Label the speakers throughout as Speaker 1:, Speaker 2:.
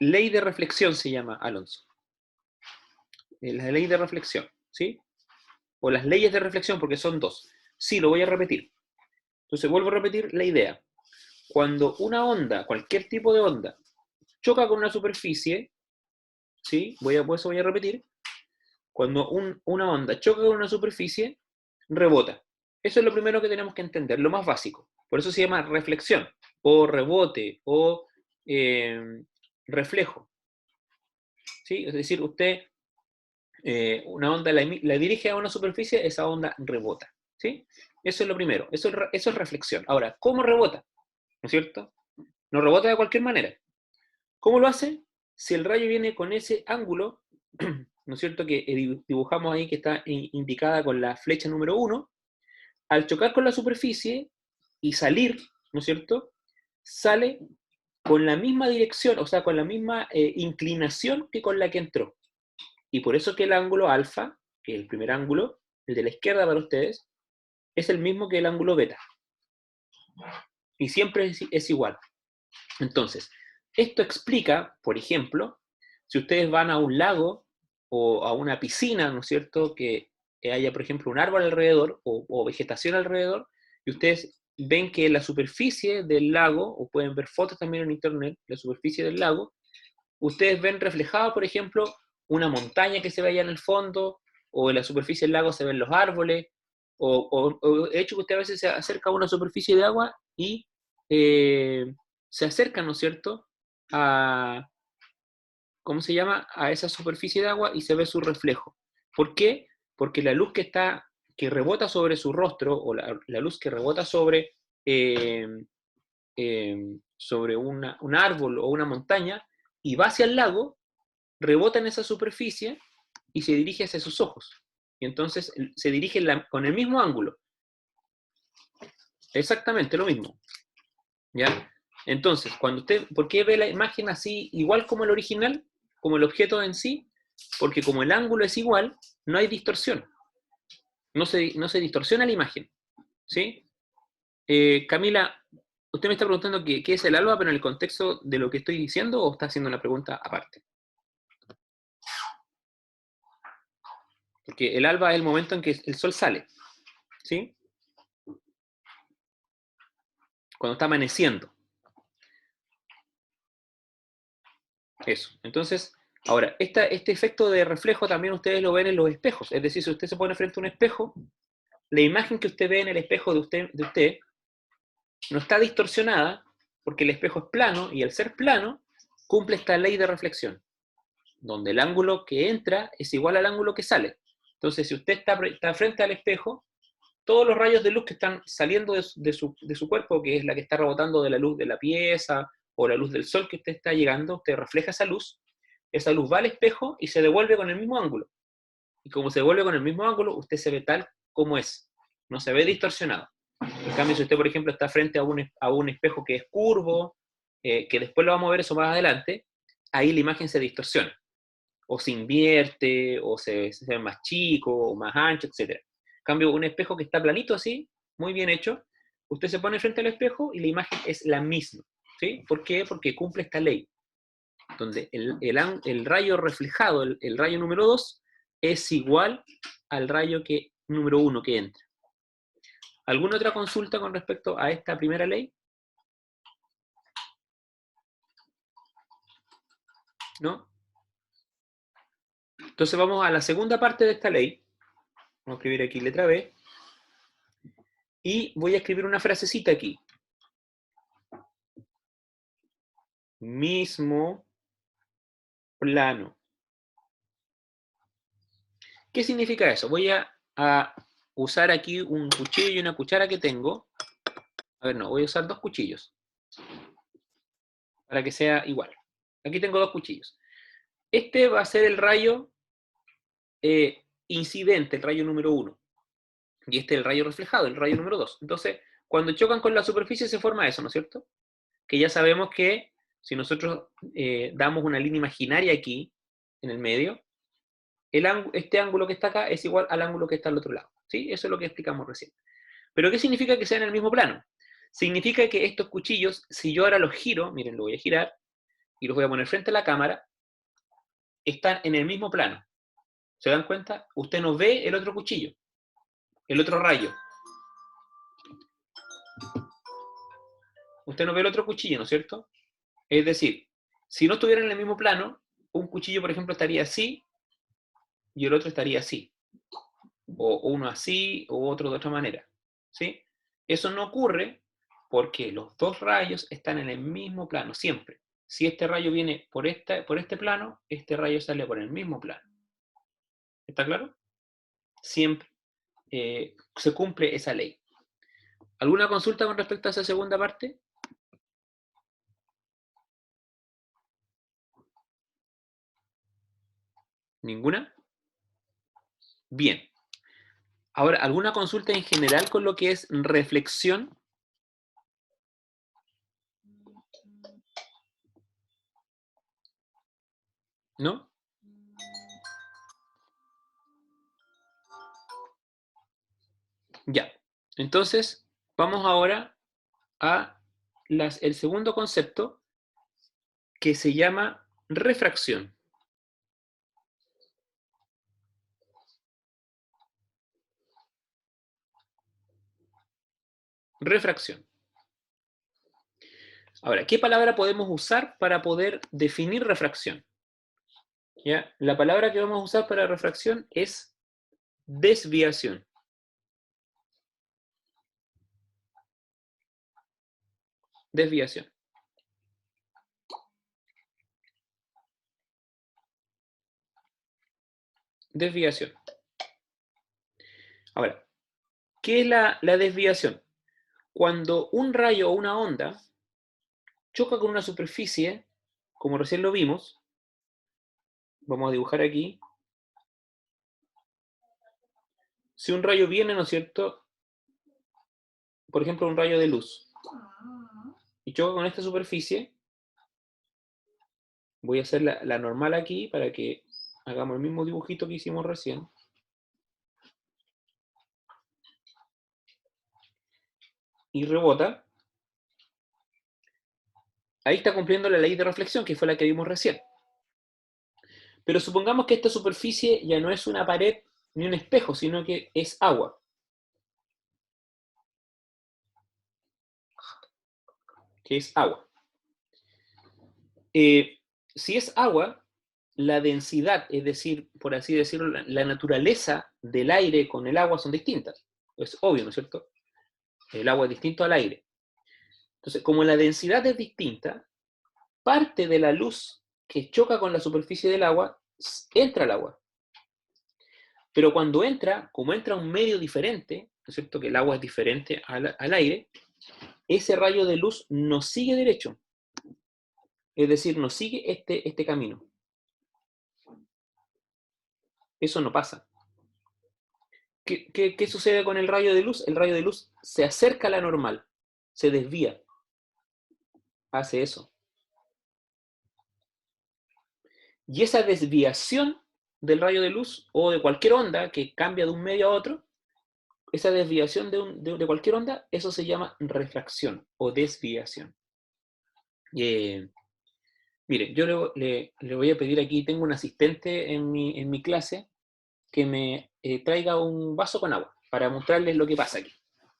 Speaker 1: ley de reflexión se llama, Alonso. La ley de reflexión, ¿sí? O las leyes de reflexión, porque son dos. Sí, lo voy a repetir. Entonces vuelvo a repetir la idea. Cuando una onda, cualquier tipo de onda, choca con una superficie, ¿sí? Por eso voy a repetir. Cuando una onda choca con una superficie, rebota. Eso es lo primero que tenemos que entender, lo más básico. Por eso se llama reflexión, o rebote, o reflejo. ¿Sí? Es decir, usted una onda la dirige a una superficie, esa onda rebota. ¿Sí? Eso es lo primero, eso es reflexión. Ahora, ¿cómo rebota? ¿No es cierto? No rebota de cualquier manera. ¿Cómo lo hace? Si el rayo viene con ese ángulo, ¿no es cierto? Que dibujamos ahí, que está indicada con la flecha número 1, al chocar con la superficie y salir, ¿no es cierto? Sale con la misma dirección, o sea, con la misma inclinación que con la que entró. Y por eso que el ángulo alfa, que es el primer ángulo, el de la izquierda para ustedes, es el mismo que el ángulo beta. Y siempre es igual. Entonces, esto explica, por ejemplo, si ustedes van a un lago o a una piscina, ¿no es cierto?, que haya, por ejemplo, un árbol alrededor o vegetación alrededor, y ustedes ven que la superficie del lago, o pueden ver fotos también en internet, la superficie del lago, ustedes ven reflejado, por ejemplo, una montaña que se ve allá en el fondo, o en la superficie del lago se ven los árboles, o de hecho que usted a veces se acerca a una superficie de agua y se acerca, ¿no es cierto?, a, ¿cómo se llama?, a esa superficie de agua y se ve su reflejo. ¿Por qué? Porque la luz que rebota sobre su rostro, o la luz que rebota eh, sobre un árbol o una montaña, y va hacia el lago, rebota en esa superficie y se dirige hacia sus ojos. Y entonces se dirige con el mismo ángulo. Exactamente lo mismo. ¿Ya? Entonces, ¿por qué ve la imagen así, igual como el original, como el objeto en sí? Porque como el ángulo es igual, no hay distorsión. No se distorsiona la imagen. ¿Sí? Camila, usted me está preguntando qué es el alba, pero en el contexto de lo que estoy diciendo, ¿o está haciendo una pregunta aparte? Porque el alba es el momento en que el sol sale. ¿Sí? Cuando está amaneciendo. Eso. Entonces, ahora, este efecto de reflejo también ustedes lo ven en los espejos. Es decir, si usted se pone frente a un espejo, la imagen que usted ve en el espejo de usted no está distorsionada porque el espejo es plano y al ser plano cumple esta ley de reflexión, donde el ángulo que entra es igual al ángulo que sale. Entonces, si usted está frente al espejo, todos los rayos de luz que están saliendo de su cuerpo, que es la que está rebotando de la luz de la pieza o la luz del sol que usted está llegando, usted refleja esa luz va al espejo y se devuelve con el mismo ángulo. Y como se devuelve con el mismo ángulo, usted se ve tal como es, no se ve distorsionado. En cambio, si usted, por ejemplo, está frente a un espejo que es curvo, que después lo vamos a ver eso más adelante, ahí la imagen se distorsiona, o se invierte, o se ve más chico, o más ancho, etc. En cambio, un espejo que está planito así, muy bien hecho, usted se pone frente al espejo y la imagen es la misma. ¿Sí? ¿Por qué? Porque cumple esta ley, donde el rayo reflejado, el rayo número 2, es igual al rayo número 1 que entra. ¿Alguna otra consulta con respecto a esta primera ley? ¿No? Entonces vamos a la segunda parte de esta ley. Vamos a escribir aquí letra B. Y voy a escribir una frasecita aquí. Mismo plano. ¿Qué significa eso? Voy a usar aquí un cuchillo y una cuchara que tengo. A ver, no, voy a usar dos cuchillos. Para que sea igual. Aquí tengo dos cuchillos. Este va a ser el rayo incidente, el rayo número 1. Y este es el rayo reflejado, el rayo número 2. Entonces, cuando chocan con la superficie se forma eso, ¿no es cierto? Que ya sabemos que si nosotros damos una línea imaginaria aquí, en el medio, este ángulo que está acá es igual al ángulo que está al otro lado. ¿Sí? Eso es lo que explicamos recién. ¿Pero qué significa que sean en el mismo plano? Significa que estos cuchillos, si yo ahora los giro, miren, lo voy a girar, y los voy a poner frente a la cámara, están en el mismo plano. ¿Se dan cuenta? Usted no ve el otro cuchillo, el otro rayo. Usted no ve el otro cuchillo, ¿no es cierto? Es decir, si no estuvieran en el mismo plano, un cuchillo, por ejemplo, estaría así y el otro estaría así. O uno así o otro de otra manera. ¿Sí? Eso no ocurre porque los dos rayos están en el mismo plano, siempre. Si este rayo viene por este plano, este rayo sale por el mismo plano. ¿Está claro? Siempre se cumple esa ley. ¿Alguna consulta con respecto a esa segunda parte? ¿Ninguna? Bien. Ahora, ¿alguna consulta en general con lo que es reflexión? ¿No? Ya. Entonces, vamos ahora a el segundo concepto, que se llama refracción. Refracción. Ahora, ¿qué palabra podemos usar para poder definir refracción? ¿Ya? La palabra que vamos a usar para refracción es desviación. Desviación. Desviación. Ahora, ¿qué es la desviación? Cuando un rayo o una onda choca con una superficie, como recién lo vimos, vamos a dibujar aquí. Si un rayo viene, ¿no es cierto? Por ejemplo, un rayo de luz, y choca con esta superficie, voy a hacer la normal aquí para que hagamos el mismo dibujito que hicimos recién. Y rebota. Ahí está cumpliendo la ley de reflexión, que fue la que vimos recién. Pero supongamos que esta superficie ya no es una pared ni un espejo, sino que es agua. Que es agua. Si es agua, la densidad, es decir, por así decirlo, la naturaleza del aire con el agua son distintas. Es obvio, ¿no es cierto? El agua es distinto al aire. Entonces, como la densidad es distinta, parte de la luz que choca con la superficie del agua entra al agua. Pero cuando entra, como entra a un medio diferente, ¿no es cierto? Que el agua es diferente al aire, ese rayo de luz no sigue derecho. Es decir, no sigue este camino. Eso no pasa. ¿Qué sucede con el rayo de luz? El rayo de luz se acerca a la normal, se desvía, hace eso. Y esa desviación del rayo de luz o de cualquier onda que cambia de un medio a otro, esa desviación de cualquier onda, eso se llama refracción o desviación. Mire, yo le voy a pedir aquí, tengo un asistente en mi clase que me traiga un vaso con agua para mostrarles lo que pasa aquí,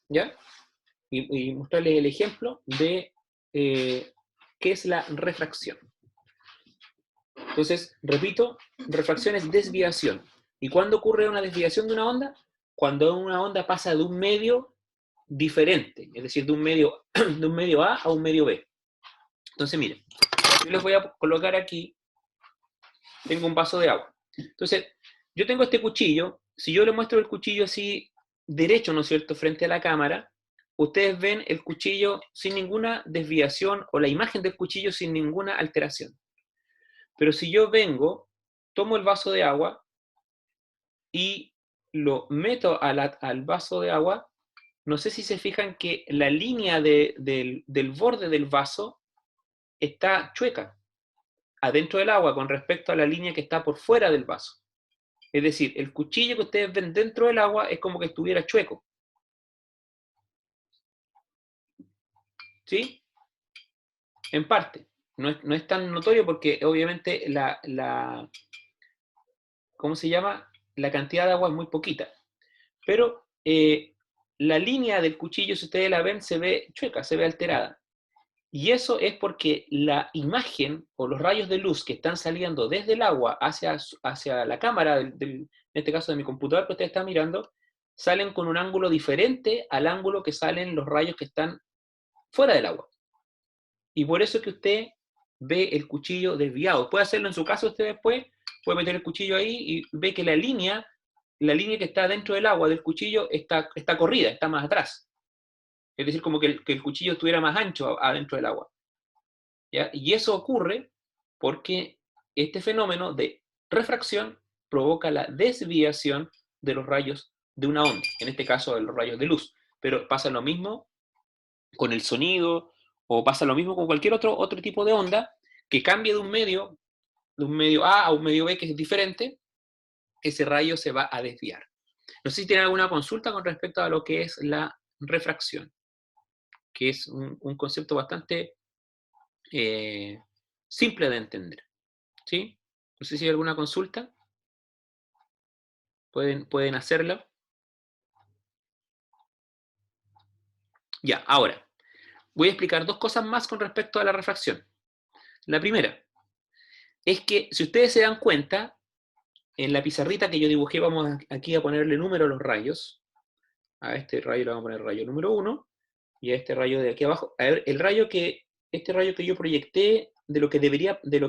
Speaker 1: ¿ya? Y mostrarles el ejemplo de qué es la refracción. Entonces, repito, refracción es desviación. ¿Y cuándo ocurre una desviación de una onda? Cuando una onda pasa de un medio diferente, es decir, de un medio A a un medio B. Entonces, miren, yo les voy a colocar aquí, tengo un vaso de agua. Entonces, yo tengo este cuchillo, si yo le muestro el cuchillo así derecho, ¿no es cierto?, frente a la cámara, ustedes ven el cuchillo sin ninguna desviación o la imagen del cuchillo sin ninguna alteración. Pero si yo vengo, tomo el vaso de agua y lo meto al vaso de agua, no sé si se fijan que la línea del borde del vaso está chueca adentro del agua con respecto a la línea que está por fuera del vaso. Es decir, el cuchillo que ustedes ven dentro del agua es como que estuviera chueco. ¿Sí? En parte. no es tan notorio porque obviamente ¿cómo se llama? La cantidad de agua es muy poquita. Pero la línea del cuchillo, si ustedes la ven, se ve chueca, se ve alterada. Y eso es porque la imagen o los rayos de luz que están saliendo desde el agua hacia la cámara, en este caso de mi computador que usted está mirando, salen con un ángulo diferente al ángulo que salen los rayos que están fuera del agua. Y por eso es que usted ve el cuchillo desviado. Puede hacerlo en su caso usted después, puede meter el cuchillo ahí y ve que la línea que está dentro del agua del cuchillo está corrida, está más atrás. Es decir, como que el cuchillo estuviera más ancho adentro del agua. ¿Ya? Y eso ocurre porque este fenómeno de refracción provoca la desviación de los rayos de una onda, en este caso de los rayos de luz. Pero pasa lo mismo con el sonido, o pasa lo mismo con cualquier otro tipo de onda, que cambie de un medio A a un medio B que es diferente, ese rayo se va a desviar. No sé si tienen alguna consulta con respecto a lo que es la refracción, que es un concepto bastante simple de entender. ¿Sí? No sé si hay alguna consulta. Pueden hacerla. Ya, ahora, voy a explicar dos cosas más con respecto a la refracción. La primera es que, si ustedes se dan cuenta, en la pizarrita que yo dibujé, vamos aquí a ponerle número a los rayos. A este rayo le vamos a poner rayo número 1, y a este rayo de aquí abajo. A ver, este rayo que yo proyecté, de lo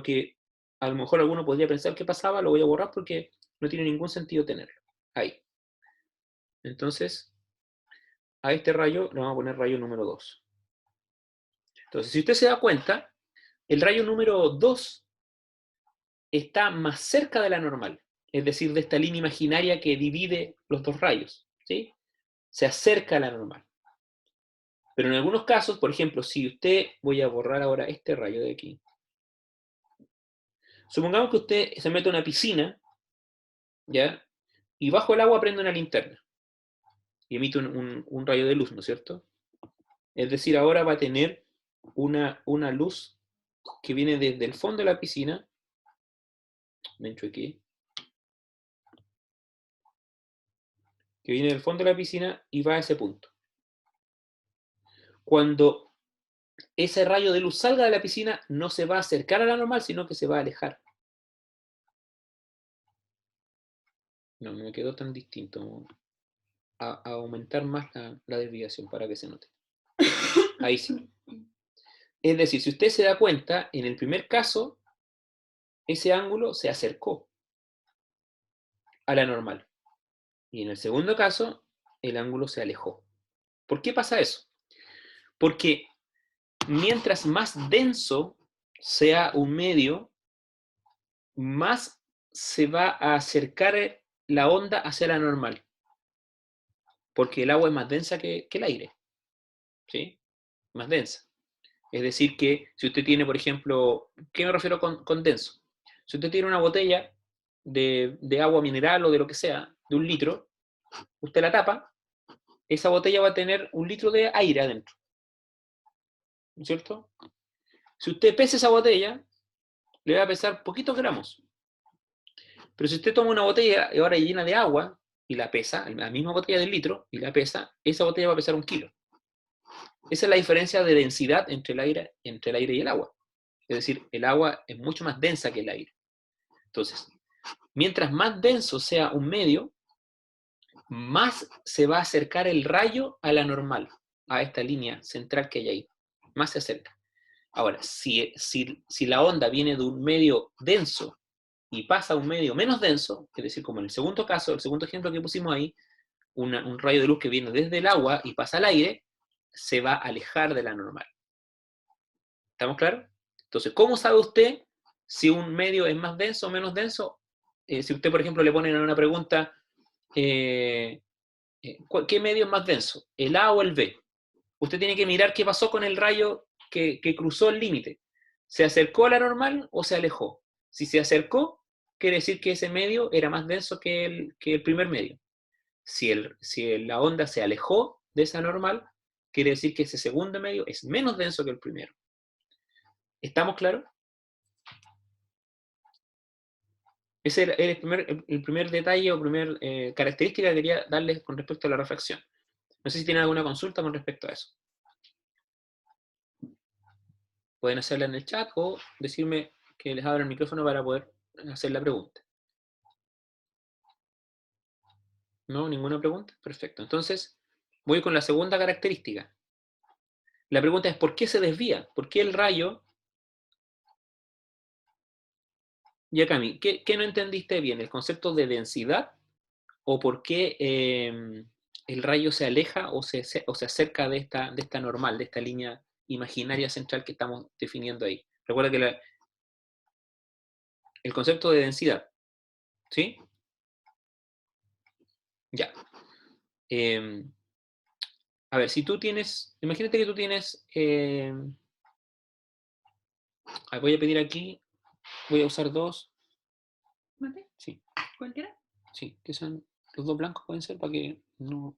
Speaker 1: que a lo mejor alguno podría pensar que pasaba, lo voy a borrar porque no tiene ningún sentido tenerlo. Ahí. Entonces, a este rayo le vamos a poner rayo número 2. Entonces, si usted se da cuenta, el rayo número 2 está más cerca de la normal, es decir, de esta línea imaginaria que divide los dos rayos, ¿sí? Se acerca a la normal. Pero en algunos casos, por ejemplo, si usted, voy a borrar ahora este rayo de aquí. Supongamos que usted se mete a una piscina, ¿ya? Y bajo el agua prende una linterna y emite un rayo de luz, ¿no es cierto? Es decir, ahora va a tener una luz que viene desde el fondo de la piscina, me aquí, que viene del fondo de la piscina y va a ese punto. Cuando ese rayo de luz salga de la piscina, no se va a acercar a la normal, sino que se va a alejar. No me quedó tan distinto. A aumentar más la desviación para que se note. Ahí sí. Es decir, si usted se da cuenta, en el primer caso, ese ángulo se acercó a la normal. Y en el segundo caso, el ángulo se alejó. ¿Por qué pasa eso? Porque mientras más denso sea un medio, más se va a acercar la onda hacia la normal. Porque el agua es más densa que el aire. ¿Sí? Más densa. Es decir, que si usted tiene, por ejemplo, ¿qué me refiero con denso? Si usted tiene una botella de agua mineral o de lo que sea, de 1 litro, usted la tapa, esa botella va a tener 1 litro de aire adentro. ¿No es cierto? Si usted pesa esa botella, le va a pesar poquitos gramos. Pero si usted toma una botella ahora llena de agua y la pesa, la misma botella del litro, y la pesa, esa botella va a pesar 1 kilo. Esa es la diferencia de densidad entre el aire y el agua. Es decir, el agua es mucho más densa que el aire. Entonces, mientras más denso sea un medio, más se va a acercar el rayo a la normal, a esta línea central que hay ahí. Más se acerca. Ahora, si la onda viene de un medio denso y pasa a un medio menos denso, es decir, como en el segundo caso, el segundo ejemplo que pusimos ahí, un rayo de luz que viene desde el agua y pasa al aire, se va a alejar de la normal. ¿Estamos claros? Entonces, ¿cómo sabe usted si un medio es más denso o menos denso? Si usted, por ejemplo, le ponen una pregunta, ¿qué medio es más denso? ¿El A o el B? Usted tiene que mirar qué pasó con el rayo que cruzó el límite. ¿Se acercó a la normal o se alejó? Si se acercó, quiere decir que ese medio era más denso que el primer medio. Si la onda se alejó de esa normal, quiere decir que ese segundo medio es menos denso que el primero. ¿Estamos claros? Ese era el primer detalle o primer característica que quería darles con respecto a la reflexión. No sé si tienen alguna consulta con respecto a eso. Pueden hacerla en el chat o decirme que les abra el micrófono para poder hacer la pregunta. ¿No? ¿Ninguna pregunta? Perfecto. Entonces, voy con la segunda característica. La pregunta es, ¿por qué se desvía? ¿Por qué el rayo... Ya, Cami, ¿qué no entendiste bien? ¿El concepto de densidad? ¿O por qué el rayo se aleja o se acerca de esta normal, de esta línea imaginaria central que estamos definiendo ahí? Recuerda que el concepto de densidad, ¿sí? Ya. Eh, a ver, si tú tienes, imagínate que tú tienes, voy a pedir aquí, voy a usar dos.
Speaker 2: ¿Mate?
Speaker 1: Sí,
Speaker 2: ¿Cualquiera?
Speaker 1: sí, que sean los dos blancos pueden ser para que no...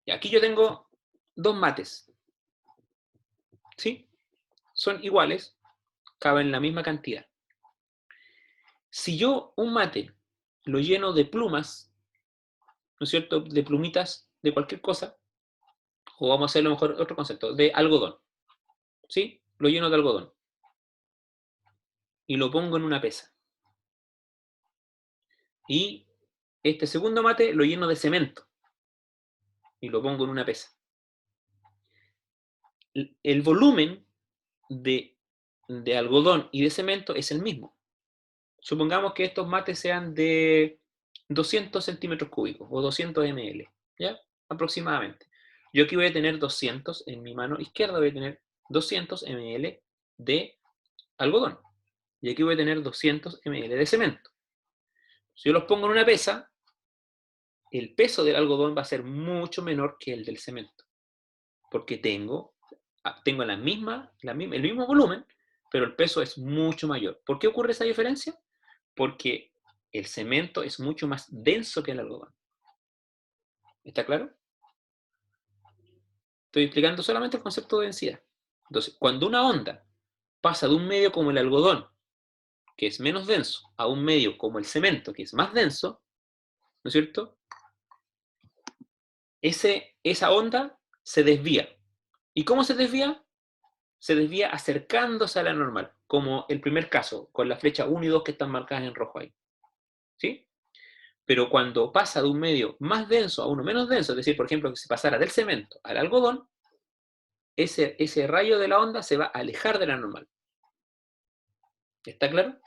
Speaker 1: Y aquí yo tengo dos mates, ¿sí? Son iguales, caben la misma cantidad. Si yo un mate lo lleno de plumas, ¿no es cierto? De plumitas de cualquier cosa, o vamos a hacerlo mejor otro concepto, de algodón, ¿sí? Lo lleno de algodón y lo pongo en una pesa. Y este segundo mate lo lleno de cemento y lo pongo en una pesa. El volumen de algodón y de cemento es el mismo. Supongamos que estos mates sean de 200 centímetros cúbicos o 200 ml, ¿ya? Aproximadamente. Yo aquí voy a tener 200, en mi mano izquierda voy a tener 200 ml de algodón. Y aquí voy a tener 200 ml de cemento. Si yo los pongo en una pesa, el peso del algodón va a ser mucho menor que el del cemento. Porque tengo el mismo volumen, pero el peso es mucho mayor. ¿Por qué ocurre esa diferencia? Porque el cemento es mucho más denso que el algodón. ¿Está claro? Estoy explicando solamente el concepto de densidad. Entonces, cuando una onda pasa de un medio como el algodón, que es menos denso, a un medio como el cemento, que es más denso, ¿no es cierto? Esa onda se desvía. ¿Y cómo se desvía? Se desvía acercándose a la normal, como el primer caso, con la flecha 1 y 2 que están marcadas en rojo ahí. ¿Sí? Pero cuando pasa de un medio más denso a uno menos denso, es decir, por ejemplo, que se pasara del cemento al algodón, ese rayo de la onda se va a alejar de la normal. ¿Está claro?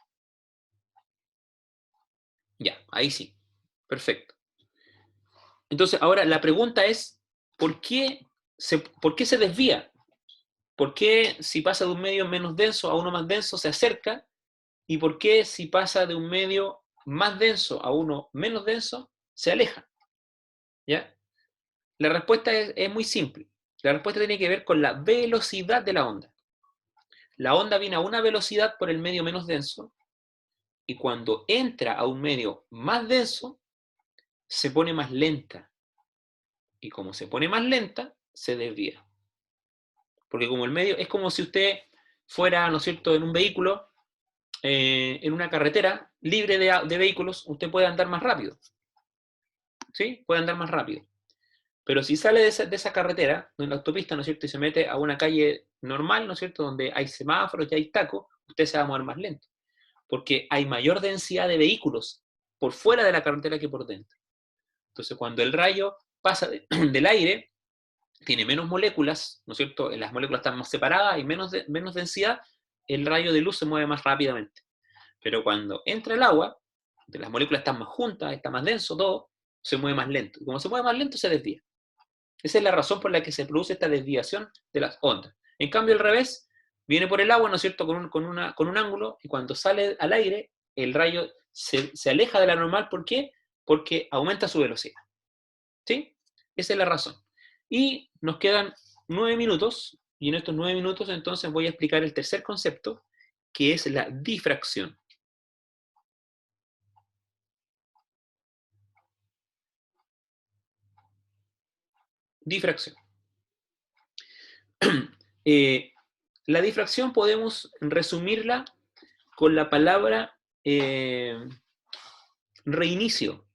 Speaker 1: Ya, ahí sí. Perfecto. Entonces, ahora la pregunta es, ¿por qué se desvía? ¿Por qué si pasa de un medio menos denso a uno más denso se acerca? ¿Y por qué si pasa de un medio más denso a uno menos denso se aleja? ¿Ya? La respuesta es muy simple. La respuesta tiene que ver con la velocidad de la onda. La onda viene a una velocidad por el medio menos denso y cuando entra a un medio más denso se pone más lenta. Y como se pone más lenta, se desvía. Porque como el medio, es como si usted fuera, ¿no es cierto?, en un vehículo, en una carretera libre de vehículos, usted puede andar más rápido. ¿Sí? Puede andar más rápido. Pero si sale de esa carretera, de la autopista, ¿no es cierto?, y se mete a una calle normal, ¿no es cierto?, donde hay semáforos y hay tacos, usted se va a mover más lento. Porque hay mayor densidad de vehículos por fuera de la carretera que por dentro. Entonces, cuando el rayo pasa del aire, tiene menos moléculas, ¿no es cierto? Las moléculas están más separadas y menos densidad, el rayo de luz se mueve más rápidamente. Pero cuando entra el agua, las moléculas están más juntas, está más denso todo, se mueve más lento. Y como se mueve más lento, se desvía. Esa es la razón por la que se produce esta desviación de las ondas. En cambio, al revés, viene por el agua, ¿no es cierto?, con un ángulo, y cuando sale al aire, el rayo se aleja de la normal. ¿Por qué? Porque aumenta su velocidad. ¿Sí? Esa es la razón. Y nos quedan 9 minutos, y en estos 9 minutos entonces voy a explicar el tercer concepto, que es la difracción. Difracción. La difracción podemos resumirla con la palabra reinicio.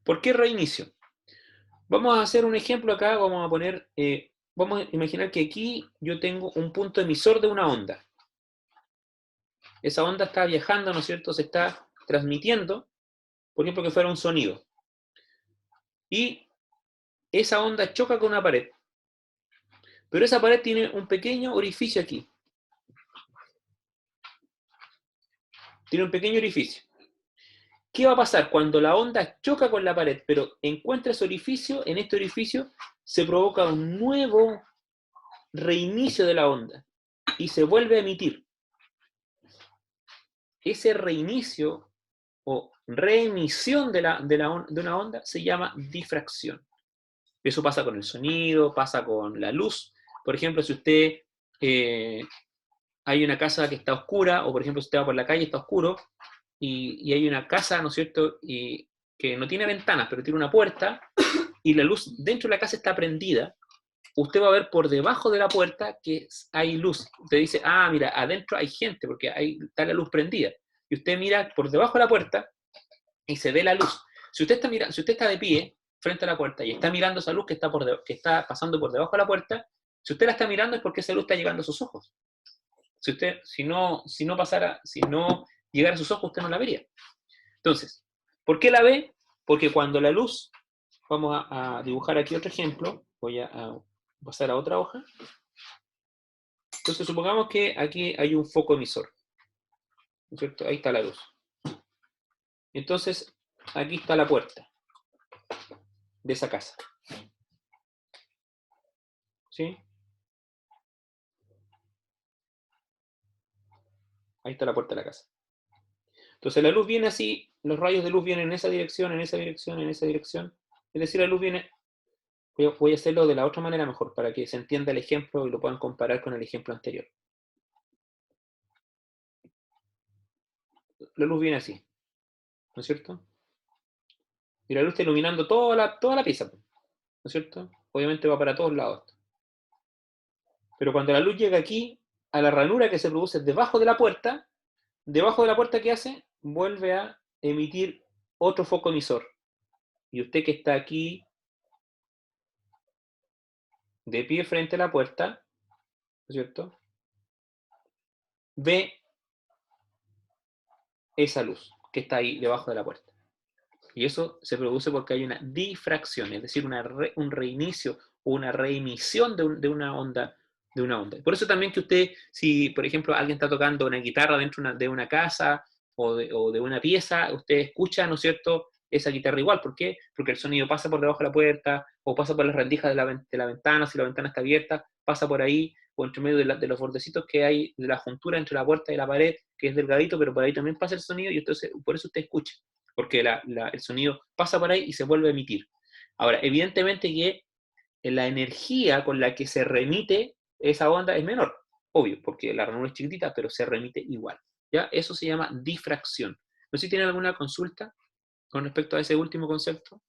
Speaker 1: ¿Por qué reinicio? Vamos a hacer un ejemplo acá, vamos a poner, vamos a imaginar que aquí yo tengo un punto emisor de una onda. Esa onda está viajando, ¿no es cierto? Se está transmitiendo, por ejemplo, que fuera un sonido. Y esa onda choca con una pared. Pero esa pared tiene un pequeño orificio aquí. Tiene un pequeño orificio. ¿Qué va a pasar cuando la onda choca con la pared, pero encuentra ese orificio? En este orificio se provoca un nuevo reinicio de la onda y se vuelve a emitir. Ese reinicio o reemisión de una onda se llama difracción. Eso pasa con el sonido, pasa con la luz. Por ejemplo, si usted hay una casa que está oscura, o por ejemplo si usted va por la calle y está oscuro, y hay una casa, ¿no es cierto?, y que no tiene ventanas, pero tiene una puerta, y la luz dentro de la casa está prendida, usted va a ver por debajo de la puerta que hay luz. Usted dice, ah, mira, adentro hay gente, porque está la luz prendida. Y usted mira por debajo de la puerta y se ve la luz. Si usted está de pie frente a la puerta y está mirando esa luz que está pasando por debajo de la puerta, si usted la está mirando es porque esa luz está llegando a sus ojos. Si no llegara a sus ojos, usted no la vería. Entonces, ¿por qué la ve? Porque cuando la luz, vamos a dibujar aquí otro ejemplo, voy a pasar a otra hoja. Entonces, supongamos que aquí hay un foco emisor, ¿no es cierto? Ahí está la luz. Entonces, aquí está la puerta de esa casa. ¿Sí? Ahí está la puerta de la casa. Entonces, la luz viene así, los rayos de luz vienen en esa dirección, en esa dirección, en esa dirección. Es decir, la luz viene... Voy a hacerlo de la otra manera mejor, para que se entienda el ejemplo y lo puedan comparar con el ejemplo anterior. La luz viene así, ¿no es cierto? Y la luz está iluminando toda la pieza, ¿no es cierto? Obviamente va para todos lados. Pero cuando la luz llega aquí, a la ranura que se produce debajo de la puerta, ¿qué hace? Vuelve a emitir otro foco emisor. Y usted que está aquí, de pie frente a la puerta, ¿no es cierto?, ve esa luz que está ahí debajo de la puerta. Y eso se produce porque hay una difracción, es decir, un reinicio o una reemisión de una onda. Por eso también que usted, si por ejemplo alguien está tocando una guitarra dentro de una casa o de una pieza, usted escucha, ¿no es cierto?, esa guitarra igual. ¿Por qué? Porque el sonido pasa por debajo de la puerta, o pasa por las rendijas de la ventana, si la ventana está abierta, pasa por ahí, o entre medio de los bordecitos que hay, de la juntura entre la puerta y la pared, que es delgadito, pero por ahí también pasa el sonido, y entonces por eso usted escucha, porque el sonido pasa por ahí y se vuelve a emitir. Ahora, evidentemente que la energía con la que se remite esa onda es menor, obvio, porque la ranura es chiquitita, pero se remite igual. ¿Ya? Eso se llama difracción. No sé si tienen alguna consulta con respecto a ese último concepto.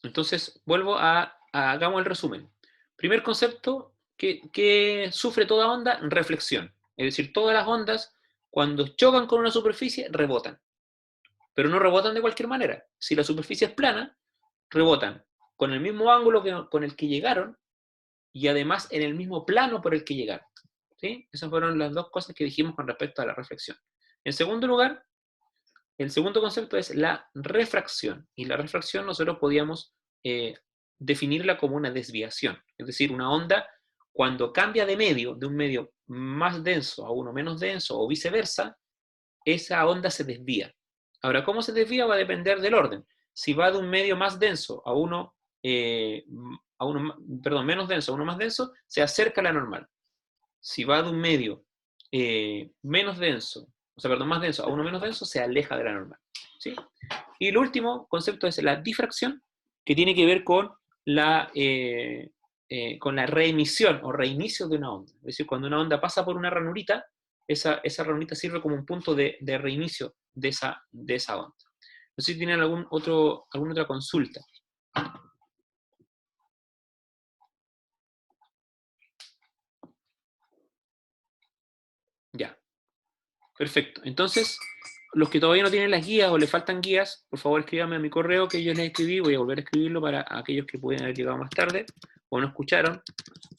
Speaker 1: Entonces, hagamos el resumen. Primer concepto, que sufre toda onda, reflexión. Es decir, todas las ondas, cuando chocan con una superficie, rebotan. Pero no rebotan de cualquier manera. Si la superficie es plana, rebotan con el mismo ángulo con el que llegaron y además en el mismo plano por el que llegaron. ¿Sí? Esas fueron las dos cosas que dijimos con respecto a la reflexión. En segundo lugar, el segundo concepto es la refracción. Y la refracción nosotros podíamos definirla como una desviación. Es decir, una onda cuando cambia de un medio más denso a uno menos denso o viceversa, esa onda se desvía. Ahora, ¿cómo se desvía? Va a depender del orden. Si va de un medio más denso a uno menos denso a uno más denso, se acerca a la normal. Si va de un medio más denso a uno menos denso, se aleja de la normal. ¿Sí? Y el último concepto es la difracción, que tiene que ver con la reemisión o reinicio de una onda. Es decir, cuando una onda pasa por una ranurita, esa ranurita sirve como un punto de reinicio de esa onda. No sé si tienen alguna otra consulta. Ya, perfecto. Entonces, los que todavía no tienen las guías o les faltan guías, por favor escríbanme a mi correo que yo les escribí, voy a volver a escribirlo para aquellos que pueden haber llegado más tarde o no escucharon,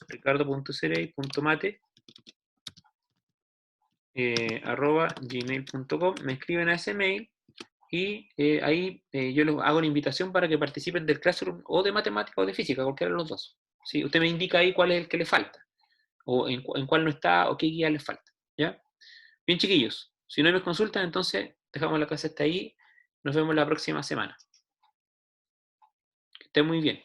Speaker 1: ricardo.cerey.mate @gmail.com, me escriben a ese mail y ahí yo les hago la invitación para que participen del Classroom o de matemática o de física, cualquiera de los dos. ¿Sí? Usted me indica ahí cuál es el que le falta, o en cuál no está, o qué guía le falta. ¿Ya? Bien, chiquillos, si no hay más consultas, entonces dejamos la clase hasta ahí. Nos vemos la próxima semana. Que estén muy bien.